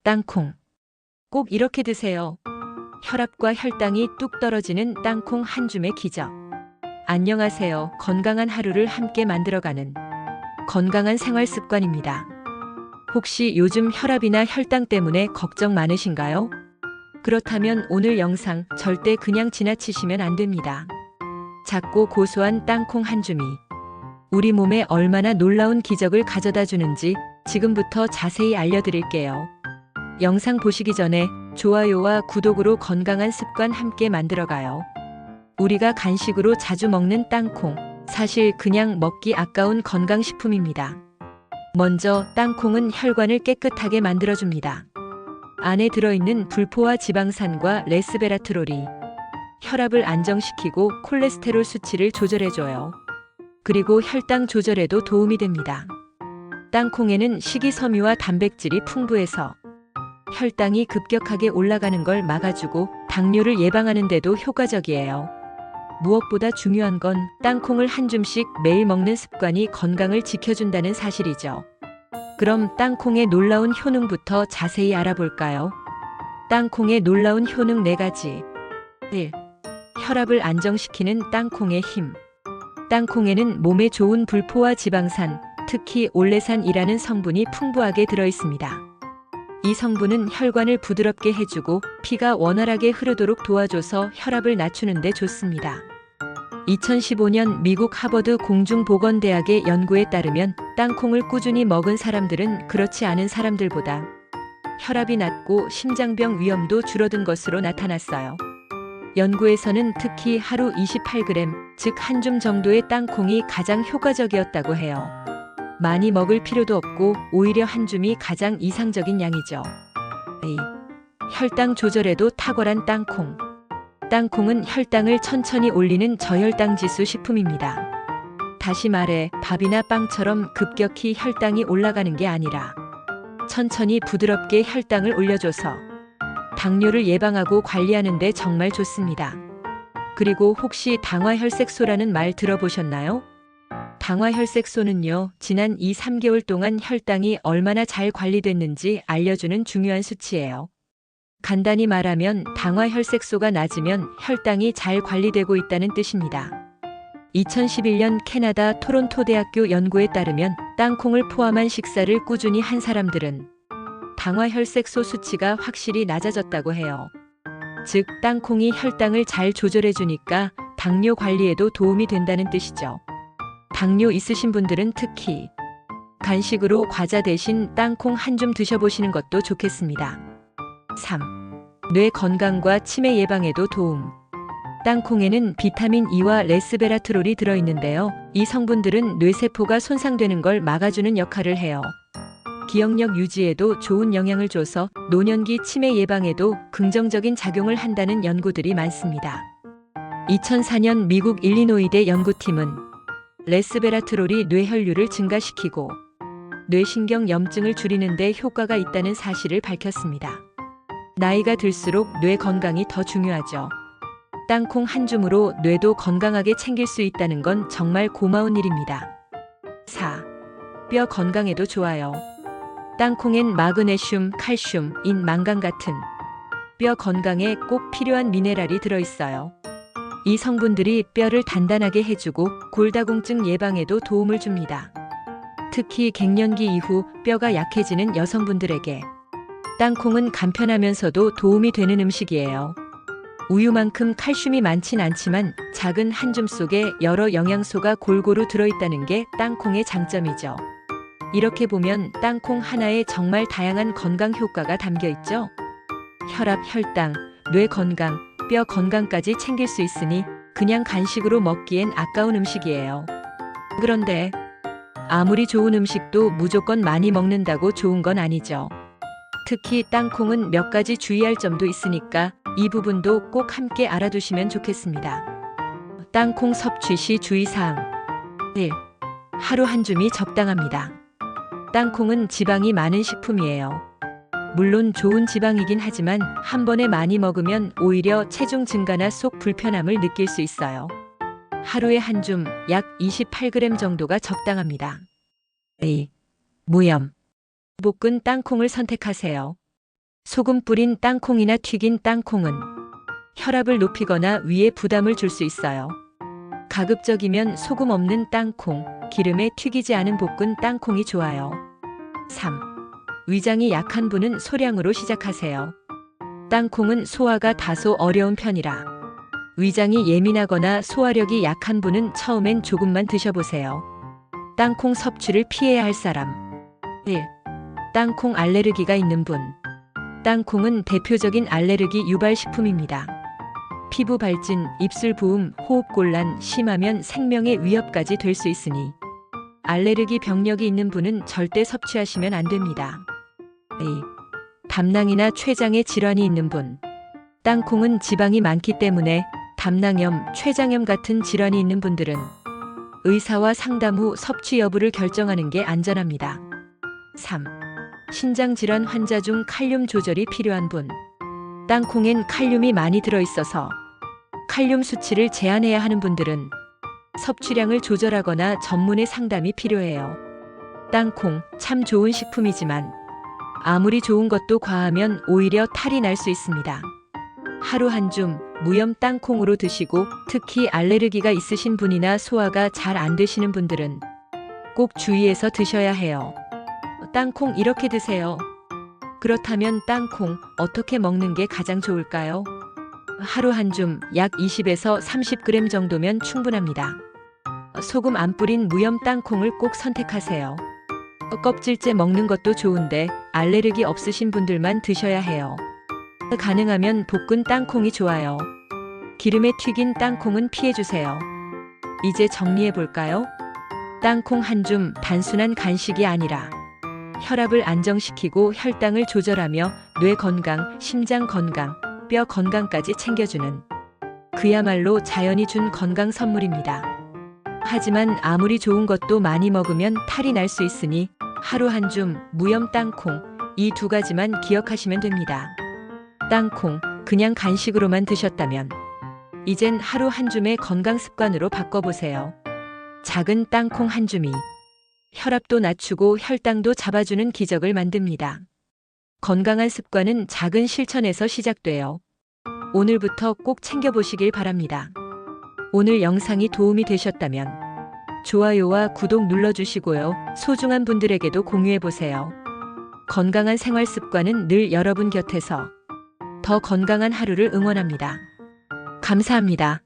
땅콩. 꼭 이렇게 드세요. 혈압과 혈당이 뚝 떨어지는 땅콩 한 줌의 기적. 안녕하세요. 건강한 하루를 함께 만들어가는 건강한 생활 습관입니다. 혹시 요즘 혈압이나 혈당 때문에 걱정 많으신가요? 그렇다면 오늘 영상 절대 그냥 지나치시면 안 됩니다. 작고 고소한 땅콩 한 줌이 우리 몸에 얼마나 놀라운 기적을 가져다 주는지 지금부터 자세히 알려드릴게요. 영상 보시기 전에 좋아요와 구독으로 건강한 습관 함께 만들어가요. 우리가 간식으로 자주 먹는 땅콩, 사실 그냥 먹기 아까운 건강식품입니다. 먼저 땅콩은 혈관을 깨끗하게 만들어줍니다. 안에 들어있는 불포화 지방산과 레스베라트롤이 혈압을 안정시키고 콜레스테롤 수치를 조절해줘요. 그리고 혈당 조절에도 도움이 됩니다. 땅콩에는 식이섬유와 단백질이 풍부해서 혈당이 급격하게 올라가는 걸 막아주고 당뇨를 예방하는 데도 효과적이에요. 무엇보다 중요한 건 땅콩을 한 줌씩 매일 먹는 습관이 건강을 지켜준다는 사실이죠. 그럼 땅콩의 놀라운 효능부터 자세히 알아볼까요? 땅콩의 놀라운 효능 4가지. 1. 혈압을 안정시키는 땅콩의 힘. 땅콩에는 몸에 좋은 불포화 지방산, 특히 올레산이라는 성분이 풍부하게 들어있습니다. 이 성분은 혈관을 부드럽게 해주고 피가 원활하게 흐르도록 도와줘서 혈압을 낮추는 데 좋습니다. 2015년 미국 하버드 공중보건대학의 연구에 따르면 땅콩을 꾸준히 먹은 사람들은 그렇지 않은 사람들보다 혈압이 낮고 심장병 위험도 줄어든 것으로 나타났어요. 연구에서는 특히 하루 28g, 즉 한 줌 정도의 땅콩이 가장 효과적이었다고 해요. 많이 먹을 필요도 없고 오히려 한 줌이 가장 이상적인 양이죠. 2. 혈당 조절에도 탁월한 땅콩. 땅콩은 혈당을 천천히 올리는 저혈당 지수 식품입니다. 다시 말해 밥이나 빵처럼 급격히 혈당이 올라가는 게 아니라 천천히 부드럽게 혈당을 올려줘서 당뇨를 예방하고 관리하는 데 정말 좋습니다. 그리고 혹시 당화혈색소라는 말 들어보셨나요? 당화혈색소는요, 지난 2-3개월 동안 혈당이 얼마나 잘 관리됐는지 알려주는 중요한 수치예요. 간단히 말하면 당화혈색소가 낮으면 혈당이 잘 관리되고 있다는 뜻입니다. 2011년 캐나다 토론토 대학교 연구에 따르면 땅콩을 포함한 식사를 꾸준히 한 사람들은 당화혈색소 수치가 확실히 낮아졌다고 해요. 즉, 땅콩이 혈당을 잘 조절해주니까 당뇨 관리에도 도움이 된다는 뜻이죠. 당뇨 있으신 분들은 특히 간식으로 과자 대신 땅콩 한 줌 드셔보시는 것도 좋겠습니다. 3. 뇌 건강과 치매 예방에도 도움. 땅콩에는 비타민 E와 레스베라트롤이 들어있는데요. 이 성분들은 뇌세포가 손상되는 걸 막아주는 역할을 해요. 기억력 유지에도 좋은 영향을 줘서 노년기 치매 예방에도 긍정적인 작용을 한다는 연구들이 많습니다. 2004년 미국 일리노이대 연구팀은 레스베라트롤이 뇌혈류를 증가시키고 뇌신경 염증을 줄이는 데 효과가 있다는 사실을 밝혔습니다. 나이가 들수록 뇌 건강이 더 중요하죠. 땅콩 한 줌으로 뇌도 건강하게 챙길 수 있다는 건 정말 고마운 일입니다. 4. 뼈 건강에도 좋아요. 땅콩엔 마그네슘, 칼슘, 인, 망간 같은 뼈 건강에 꼭 필요한 미네랄이 들어있어요. 이 성분들이 뼈를 단단하게 해주고 골다공증 예방에도 도움을 줍니다. 특히 갱년기 이후 뼈가 약해지는 여성분들에게 땅콩은 간편하면서도 도움이 되는 음식이에요. 우유만큼 칼슘이 많진 않지만 작은 한 줌 속에 여러 영양소가 골고루 들어있다는 게 땅콩의 장점이죠. 이렇게 보면 땅콩 하나에 정말 다양한 건강 효과가 담겨 있죠. 혈압, 혈당, 뇌 건강, 뼈 건강까지 챙길 수 있으니 그냥 간식으로 먹기엔 아까운 음식이에요. 그런데 아무리 좋은 음식도 무조건 많이 먹는다고 좋은 건 아니죠. 특히 땅콩은 몇 가지 주의할 점도 있으니까 이 부분도 꼭 함께 알아두시면 좋겠습니다. 땅콩 섭취 시 주의사항. 1. 하루 한 줌이 적당합니다. 땅콩은 지방이 많은 식품이에요. 물론 좋은 지방이긴 하지만 한 번에 많이 먹으면 오히려 체중 증가나 속 불편함을 느낄 수 있어요. 하루에 한 줌, 약 28g 정도가 적당합니다. 2. 무염. 볶은 땅콩을 선택하세요. 소금 뿌린 땅콩이나 튀긴 땅콩은 혈압을 높이거나 위에 부담을 줄 수 있어요. 가급적이면 소금 없는 땅콩, 기름에 튀기지 않은 볶은 땅콩이 좋아요. 3. 위장이 약한 분은 소량으로 시작하세요. 땅콩은 소화가 다소 어려운 편이라 위장이 예민하거나 소화력이 약한 분은 처음엔 조금만 드셔보세요. 땅콩 섭취를 피해야 할 사람. 1. 땅콩 알레르기가 있는 분. 땅콩은 대표적인 알레르기 유발식품입니다. 피부 발진, 입술 부음, 호흡곤란, 심하면 생명의 위협까지 될 수 있으니 알레르기 병력이 있는 분은 절대 섭취하시면 안 됩니다. 2. 담낭이나 췌장에 질환이 있는 분. 땅콩은 지방이 많기 때문에 담낭염, 췌장염 같은 질환이 있는 분들은 의사와 상담 후 섭취 여부를 결정하는 게 안전합니다. 3. 신장질환 환자 중 칼륨 조절이 필요한 분. 땅콩엔 칼륨이 많이 들어있어서 칼륨 수치를 제한해야 하는 분들은 섭취량을 조절하거나 전문의 상담이 필요해요. 땅콩, 참 좋은 식품이지만 아무리 좋은 것도 과하면 오히려 탈이 날 수 있습니다. 하루 한 줌 무염 땅콩으로 드시고 특히 알레르기가 있으신 분이나 소화가 잘 안 되시는 분들은 꼭 주의해서 드셔야 해요. 땅콩 이렇게 드세요. 그렇다면 땅콩 어떻게 먹는 게 가장 좋을까요? 하루 한 줌 약 20에서 30g 정도면 충분합니다. 소금 안 뿌린 무염 땅콩을 꼭 선택하세요. 껍질째 먹는 것도 좋은데 알레르기 없으신 분들만 드셔야 해요. 가능하면 볶은 땅콩이 좋아요. 기름에 튀긴 땅콩은 피해주세요. 이제 정리해 볼까요? 땅콩 한 줌 단순한 간식이 아니라 혈압을 안정시키고 혈당을 조절하며 뇌 건강, 심장 건강, 뼈 건강까지 챙겨주는 그야말로 자연이 준 건강 선물입니다. 하지만 아무리 좋은 것도 많이 먹으면 탈이 날 수 있으니 하루 한 줌 무염 땅콩 이 두 가지만 기억하시면 됩니다. 땅콩 그냥 간식으로만 드셨다면 이젠 하루 한 줌의 건강 습관으로 바꿔보세요. 작은 땅콩 한 줌이 혈압도 낮추고 혈당도 잡아주는 기적을 만듭니다. 건강한 습관은 작은 실천에서 시작돼요. 오늘부터 꼭 챙겨보시길 바랍니다. 오늘 영상이 도움이 되셨다면 좋아요와 구독 눌러주시고요. 소중한 분들에게도 공유해보세요. 건강한 생활 습관은 늘 여러분 곁에서 더 건강한 하루를 응원합니다. 감사합니다.